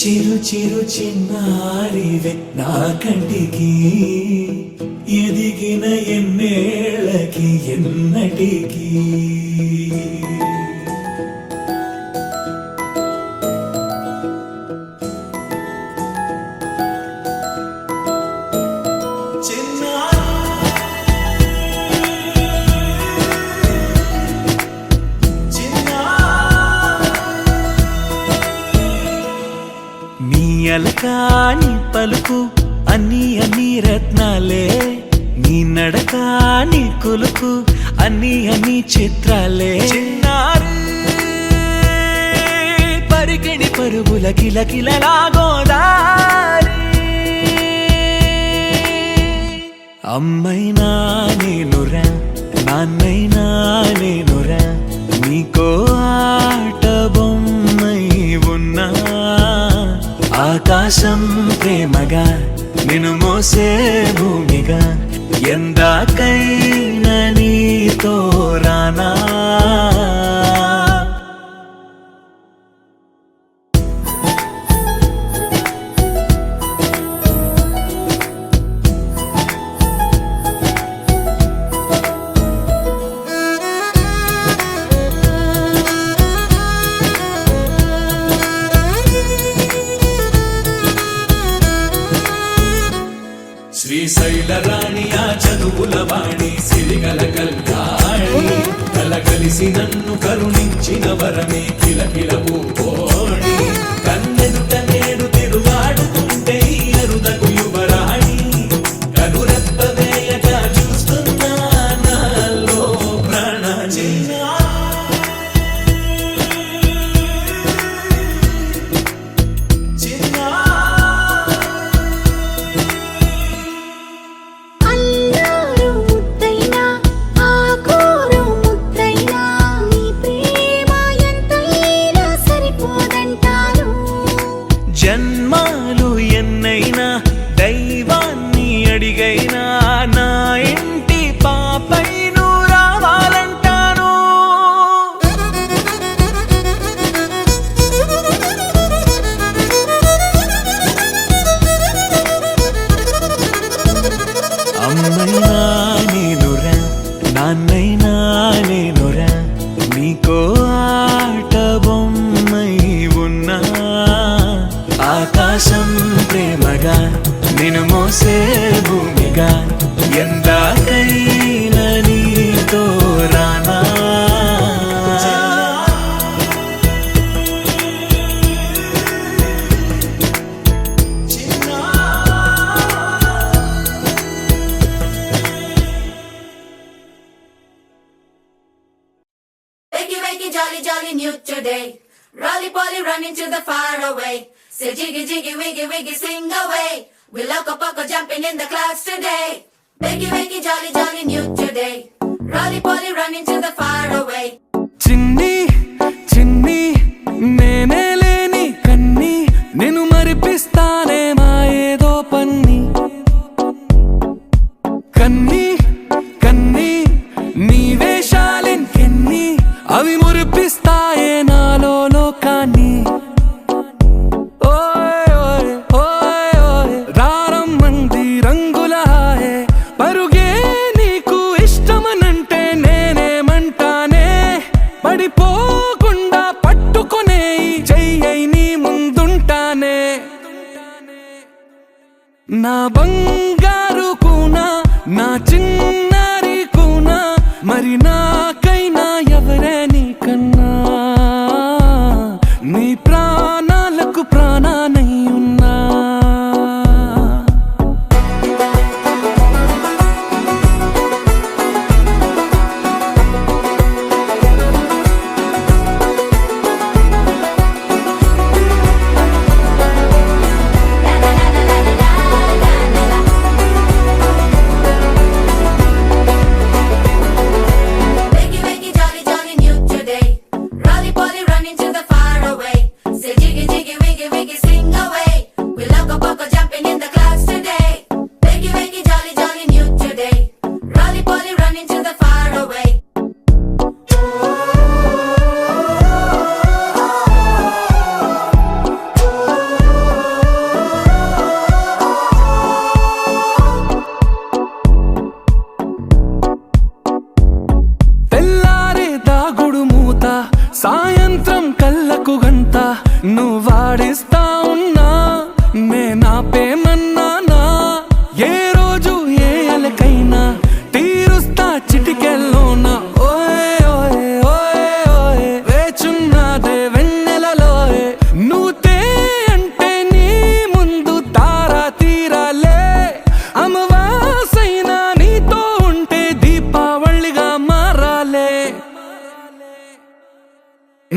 చిరు చిరు చిన్నారివే నా కంటికి ఎదిగిన ఎన్నేళ్ళకి ఎన్నటికి అలకాని పలుకు అన్ని అన్ని రత్నాలే నీ నడకాని కొలుకు అన్ని అన్ని చిత్రాలే పరికిణి పరుగుల కిలకిలలాగోదారి అమ్మైనా నేనురా నాన్నైనా నేనురా నీకో ఆట బొమ్మై ఉన్నా ఆకాశం ప్రేమగా నిన్ను మోసే భూమిగా ఎందాకైనా నీతో రానా శ్రీశైల రాణి ఆ చదువుల వాణి సిరిగల కల్యాణి కలగలిసి నన్ను కరుణించిన వరమే కిలకిల పూకోణి కన్నెదుట నేడు తిరుగాడుతుంటే అరుదకు యువరాణి కనురెప్ప వేయగా చూస్తున్నా నాలో ప్రాణ జన్మాలు ఎన్నైనా దైవాన్ని అడిగైనా నా ఇంటి పాపై నువ్వు రావాలంటాను అమ్మైనా నేనురా నాన్నైనా నేనురా నీకో ఆట బొమ్మై ఉన్నా ఆకాశం ప్రేమగా నిన్ను మోసే భూమిగా ఎందాకైనా నీతో రానా Wakey, wakey, jolly, jolly, new today. Rolly poly, running to the far away. Say jiggy, jiggy, wiggy, wiggy, sing away. We loco poco jumping in the clouds today. Wakey, wakey, jolly, jolly, new today. Rolly poly, running to the far away. చిన్ని చిన్ని నేనే లేని కన్ని నిన్ను మరిపిస్తానే మా ఏదో పన్ని కన్ని కన్ని నీ వేషాలింకెన్ని అవి మురిపిస్తాయే నాలో లోకాన్ని రారమ్మంది రంగుల హాయే పరుగే నీకు ఇష్టమనంటే నేనేమంటానే పడిపోకుండా పట్టుకునే చెయ్యై నీ ముందుంటానే నా బంగారు కూనా నా చిన్నారి కూనా మరి నాకైనా ఎవరే నీకన్నా నీ ప్రాణాలకు ప్రాణానై ఉన్నా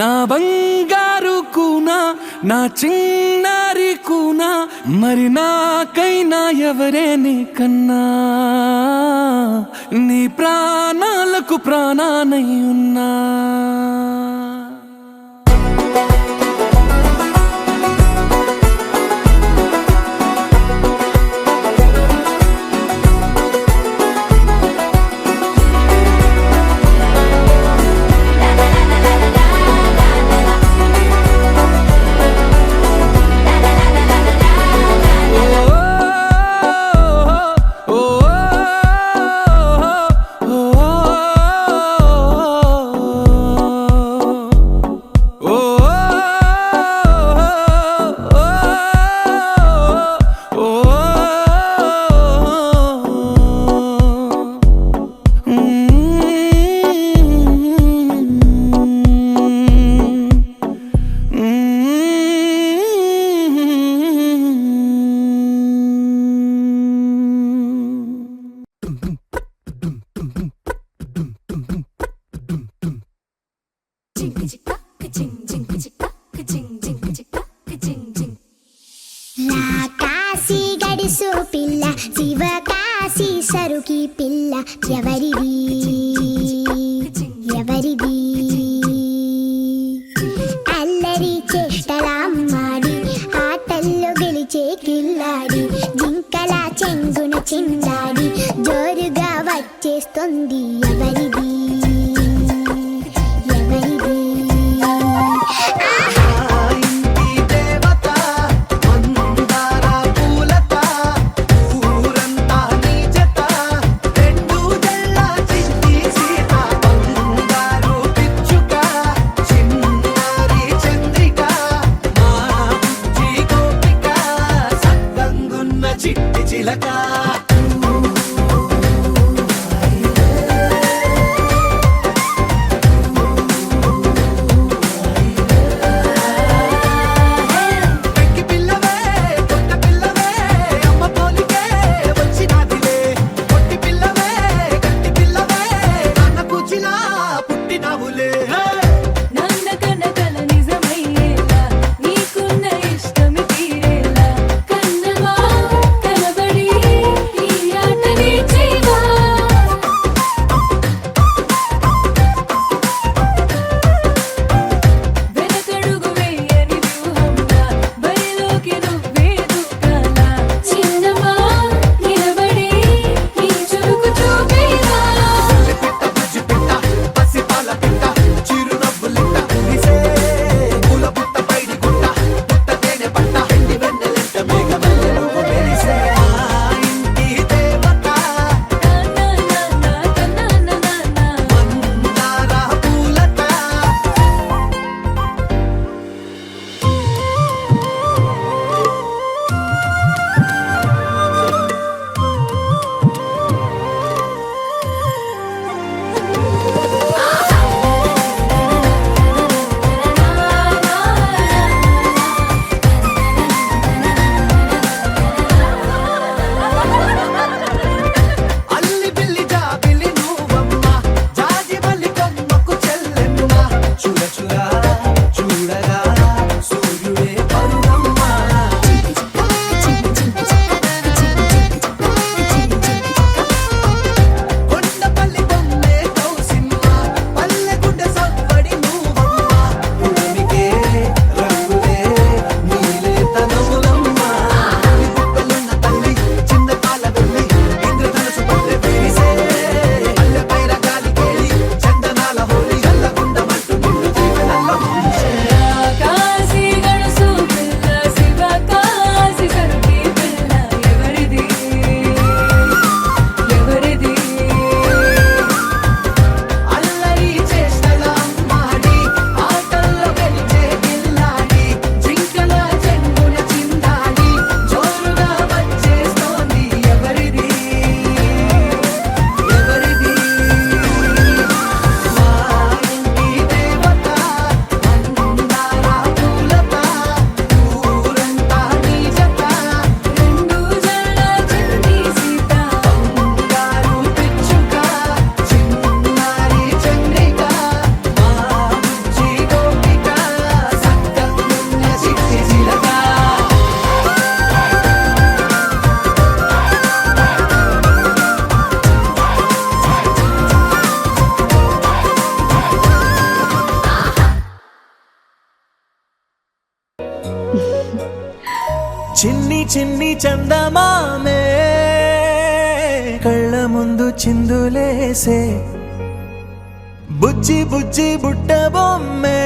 నా బంగారు కూనా నా చిన్నారి కూనా మరి నాకైనా ఎవరే నీకన్నా నీ ప్రాణాలకు ప్రాణానై ఉన్నా కాశీ గడిసు పిల్ల శివ కాశీ సరుకి పిల్ల ఎవరిది ఎవరిది అల్లరి చేష్టలామ్మాడి ఆటల్లో గెలిచే కిల్లాడి జింకల చెంగున చిందాడి జోరుగా వచ్చేస్తుంది ఎవరిది ఎవరిది చిట్టి చిలక చిన్ని చిన్ని చందమామే కళ్ళ ముందు చిందులేసే బుజ్జి బుజ్జి బుట్ట బొమ్మే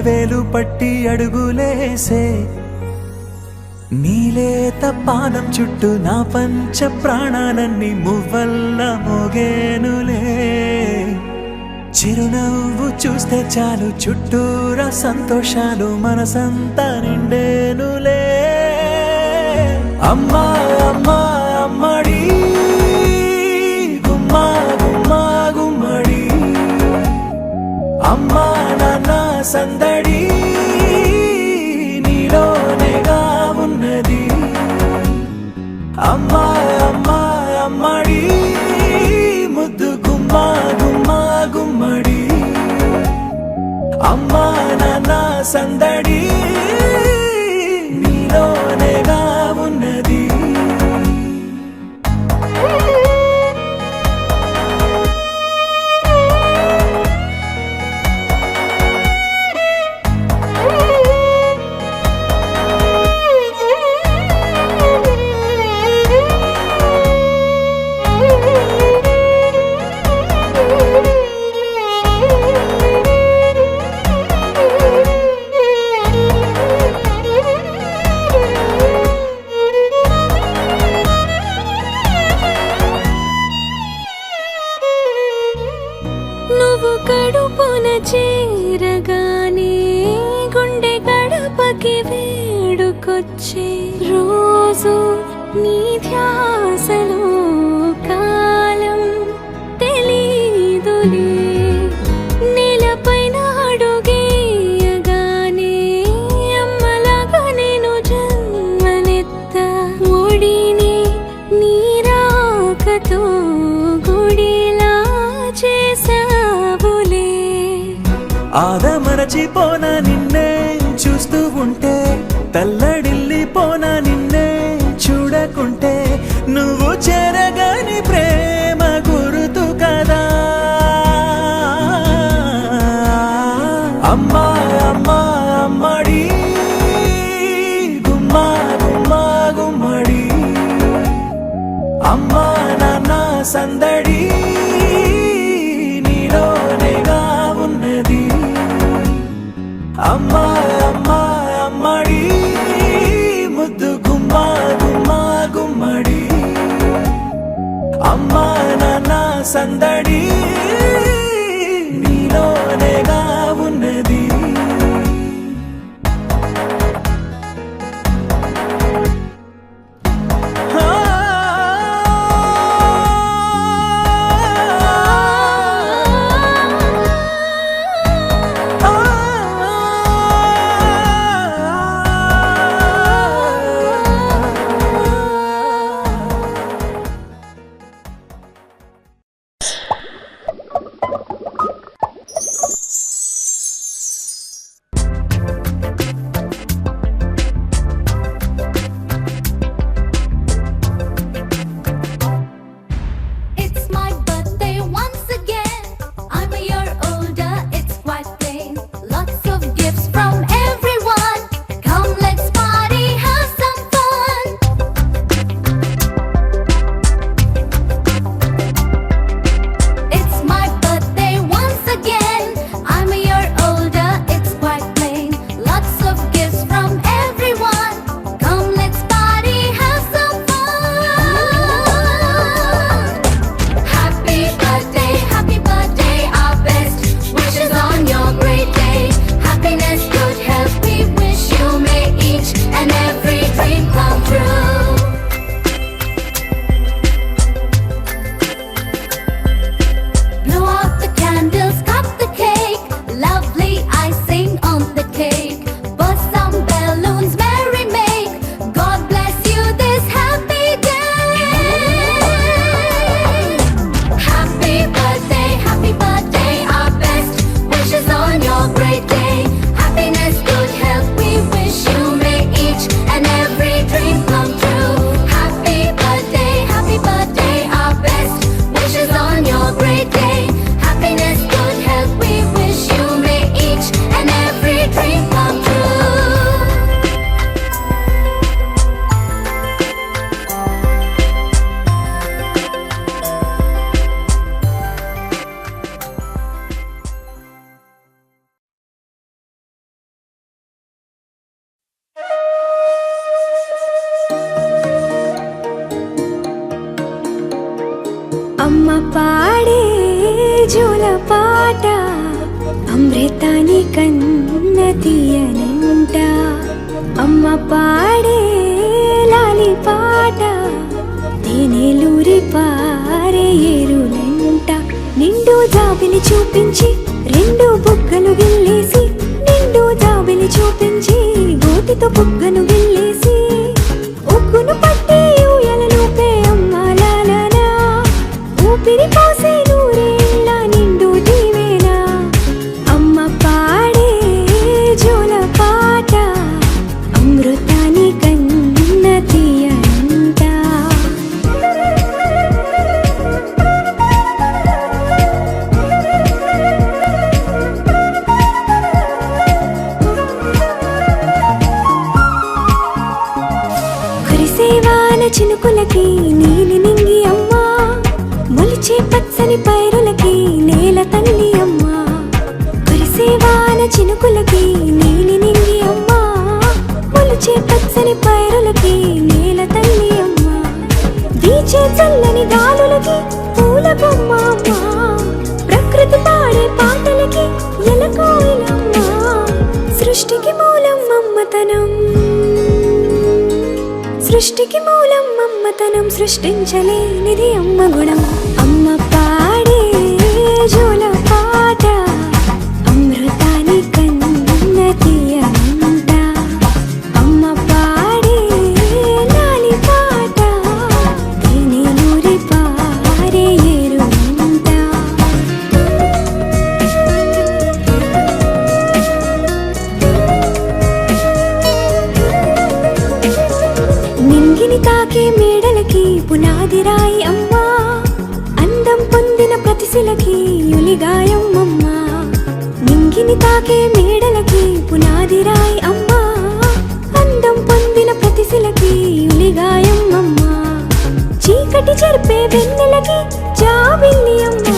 వేలు పట్టి అడుగులేసే నీలేత పానం చుట్టూ నా పంచ ప్రాణాలన్నీ మువ్వల్ల మోగేనులే చిరునవ్వు చూస్తే చాలు చుట్టూరా సంతోషాలు మనసంతా నిండేనులే అమ్మా అమ్మా అమ్మడి గుమ్మా గుమ్మా గుమ్మడి అమ్మా నాన్న సందడి నీలోనేగా ఉన్నది అమ్మా అమ్మా అమ్మడి ముద్దు గుమ్మా గుమ్మా గుమ్మడి అమ్మా నాన్న సందడి నీలోనేగా ఉన్నది నువ్వు కడుపున చేరగానే గుండె గడపకి వేడుకొచ్చే రోజు నీ ధ్యాసలో కాలం తెలీదులే నేలపైన అడుగేయగానే అమ్మలాగా నేను జన్మనెత్త ఒడిని నీ రాకతో గుడిలా చేసావులే ఆదమరచిపోన నిన్నే చూస్తూ ఉంటే తల్లడిల్లిపోన నిన్నే చూడకుంటే నువ్వు చెరగని ప్రేమ గురుతు కదా అమ్మా అమ్మా అమ్మడి గుమ్మా గుమ్మా గుమ్మడి అమ్మా నాన్న సందడి నీలోనేగా ఉన్నది అమ్మా అమ్మా అమ్మడి ముద్దు గుమ్మా గుమ్మా గుమ్మడి అమ్మా నాన్న సందడి నీలోనేగా ఉన్నది అమ్మ పాడే జోల పాట అమృతాని కన్న తీయనంట. అమ్మ పాడే లాలి పాట తేనెలూరి పారే ఏరులంట. నిండు జాబిలి చూపించి రెండు బుగ్గలు గిల్లేసి, నిండు జాబిలి చూపించి గోటితో బుగ్గను గిల్లేసి, ఉగ్గును పట్టి ఊయలలోపే అమ్మ లాలనా, ఊపిరి పోసే నూరేళ్ళ నిండు దీవేనా. అమ్మ పాడే జోల పాట అమృతాని కన్న తీయంట. కురిసేవాన చినుకులకి నీలి నింగి అమ్మ, మొలిచే పచ్చని పైరులకి నేల తల్లి అమ్మ. కురిసేవాన చినుకులకి నీలి నింగి అమ్మ, మొలిచే పచ్చని పైరులకి నేల తల్లి అమ్మ. వీచే చల్లని గాలులకి పూల బొమ్మ అమ్మ, ప్రకృతి పాడే పాటలకి ఎలకోయిలమ్మ. సృష్టికి మూలం అమ్మతనం, సృష్టికి మూలం అమ్మతనం, సృష్టించలేనిది అమ్మ గుణం. అమ్మ పాడే జోల పాట అమృతాని కన్న తీయనంట. అమ్మ పాడే లాలి పాట తేనెలూరి పారే ఏరులంట. నింగిని తాకే మేడలకి పునాది రాయి అమ్మ, అందం పొందిన ప్రతిశిలకి యులిగాయం అమ్మ. నింగిని తాకే మేడలకి పునాది రాయి అమ్మ, అందం పొందిన ప్రతిశిలకి యులిగాయం అమ్మ. చీకటి చెరిపే వెన్నెలకి జాబిల్లి అమ్మ,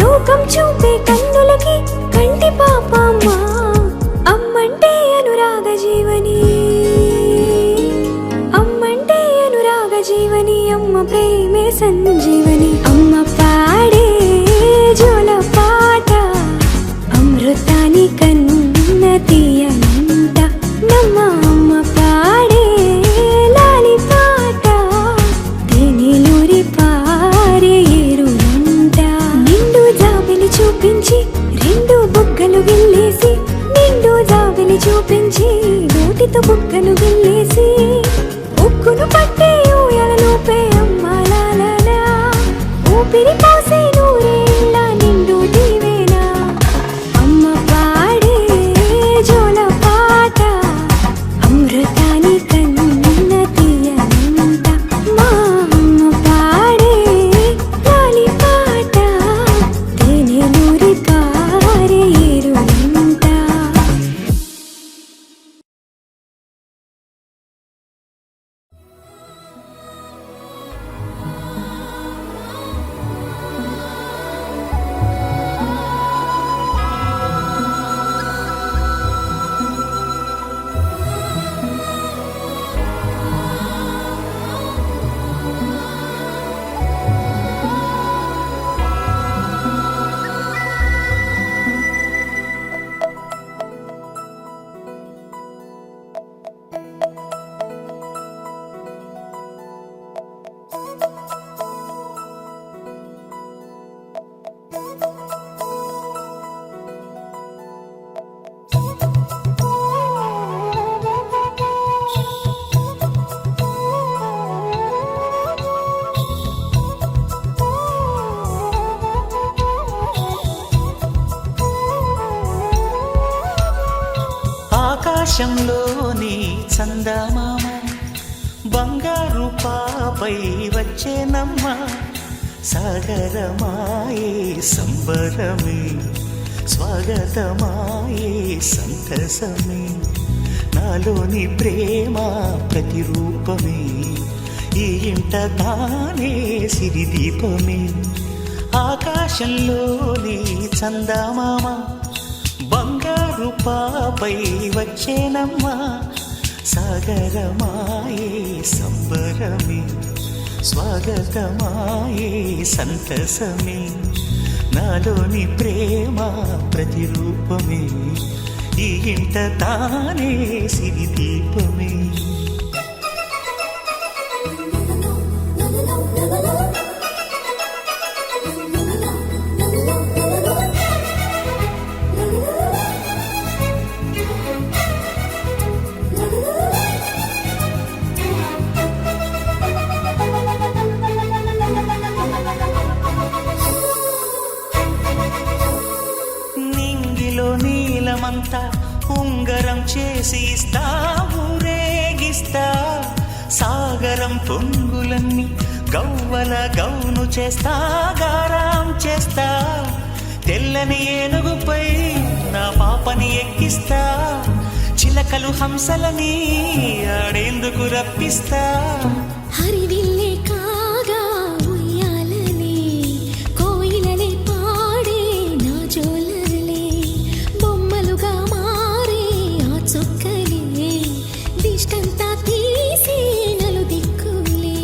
లోకం చూపే కన్నులకి కంటి పాప అమ్మ. అమ్మంటే అనురాగ జీవని, అమ్మంటే అనురాగ జీవని, అమ్మ ప్రేమే సంజీవని. అమ్మ పాడే జోల పాట అమృతాని కన్న తీయనంట. నమ్మ అమ్మ పాడే లాలి పాట తేనెలూరి పారే ఏరులంట. నిండు జాబిలి చూపించి రెండు బుగ్గలు గిల్లేసి, నిండు జాబిలి చూపించి నోటితో బుగ్గను గిల్లేసి, ఉక్కును పట్టి ఊయలలోపే అమ్మ లాలనా, ఊపిరి పోసే నూరేళ్ళ నిండు దీవేనా. అమ్మ పాడే జోల పాట అమృతాని కన్న తీయనంట. మా అమ్మ పాడే లాలి పాట తేనెలూరి పారే ఏరులంట. ఆకాశంలోని చందమామ బంగారు పాపై వచ్చేనమ్మ. సాగరమాయే సంబరమే, స్వాగతమాయే సంతసమే. నాలోని ప్రేమ ప్రతిరూపమే, ఈ ఇంట తానే సిరిదీపమే. ఆకాశంలోని చందమామ బంగారు పాపై వచ్చేనమ్మా. సాగరమాయే సంబరమే, స్వాగతమాయే సంతసమే నాలోని ప్రేమ ప్రతిరూపమే ఈ ఇంట తానే సిరి దీపమే నీలమంతా ఉంగరం చేసి ఇస్తా ఊరేగిస్తా సాగరం పొంగులన్నీ గవ్వల గౌను చేస్తా గారాం చేస్తా తెల్లని ఏనుగుపై నా పాపని ఎక్కిస్తా చిలకలు హంసలని ఆడేందుకు రప్పిస్తా హరివిల్లే కాగా ఉయ్యాలలే కోయిలలే పాడే నా జోలలే బొమ్మలుగా మారే ఆ చొక్కలే దిష్టంతా తీసి నలు దిక్కులే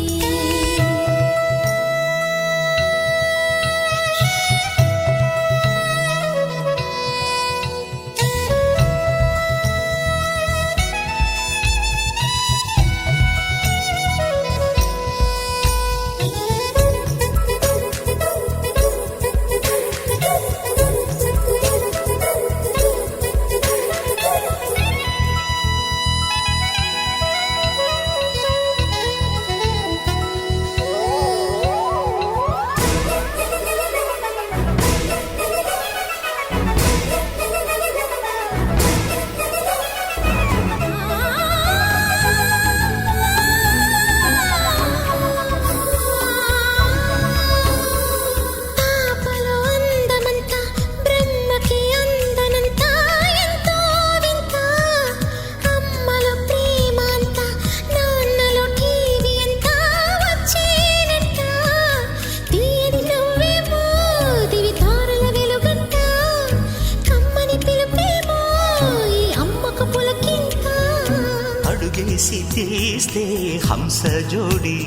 అడుగేసి తీస్తే హంస జోడి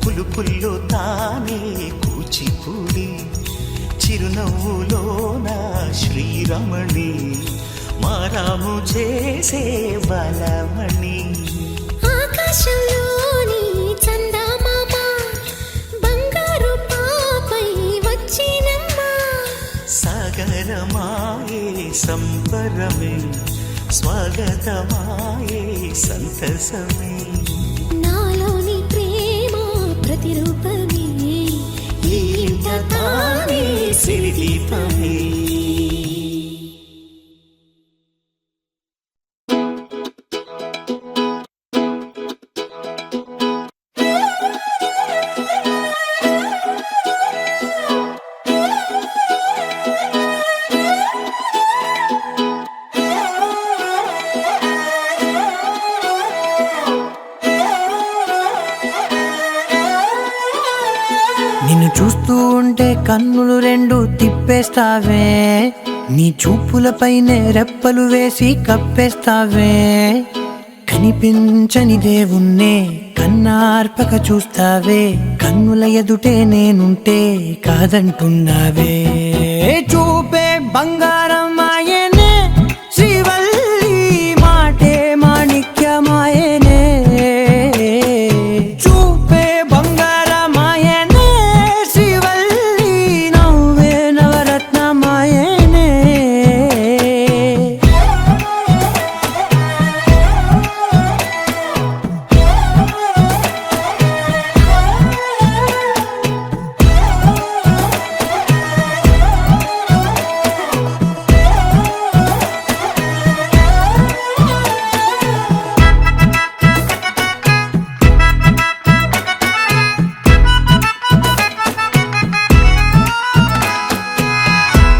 పులుపుల్లో తానే కూచిపూడి చిరునవ్వులోన శ్రీరమణి మారాము చేసే బలమణి ఆకాశంలోని చందమామ బంగారు పాపై వచ్చినమ్మా సాగరమాయే సంబరమే స్వాగతమాయే సంతసమే నాలోని ప్రేమ ప్రతిరూపమే ఈ ఇంట తానే సిరి దీపమే నిన్ను చూస్తూ ఉంటే కన్నులు రెండు తిప్పేస్తావే నీ చూపులపైనే రెప్పలు వేసి కప్పేస్తావే కనిపించని దేవుణ్ణే కన్నార్పక చూస్తావే కన్నుల ఎదుటే నేనుంటే కాదంటున్నావే చూపే బంగారం ఆయనే శ్రీవల్లి మాటే మాణిక్యమాయనే చూపే బంగారమాయనే శ్రీవల్లి నవ్వే నవరత్నమాయనే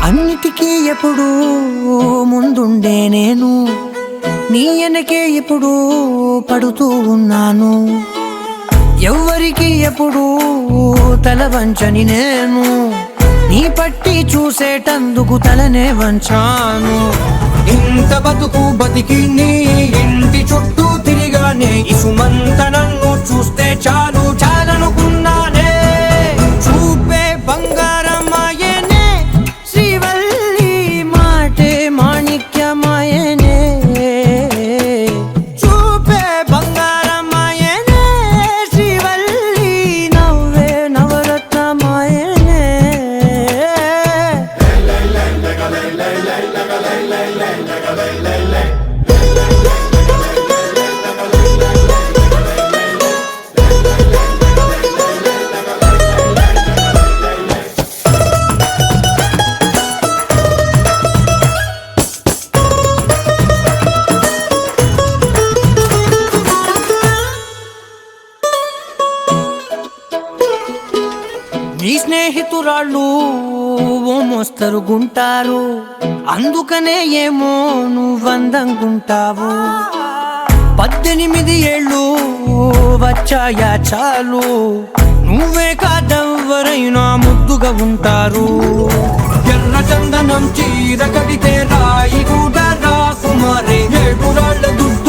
అన్నిటికీ ఎప్పుడు ముందుండే నేను నీ వెనకే ఎప్పుడు పడుతూ ఉన్నాను ఎవ్వరికి ఎప్పుడు తల వంచని నేను నీ పట్టి చూసేటందుకు తలనే వంచాను ఇంత బతుకు బతికి నీ ఇంటి చుట్టూ తిరిగానే ఇసుమంత నన్ను చూస్తే చాలు చాలనుకున్నా నీ స్నేహితురాళ్ళు ఓ మోస్తరుగుంటారు, అందుకనే ఏమో నువ్వందంగుంటావు. 18 ఏళ్ళు వచ్చాయా చాలు, నువ్వే కాదెవ్వరైనా ముద్దుగా ఉంటారు. ఎర్ర చందనం చీర కడితే రాయి కూడా రాకుమారే, 7 రాళ్ళ దుడ్డు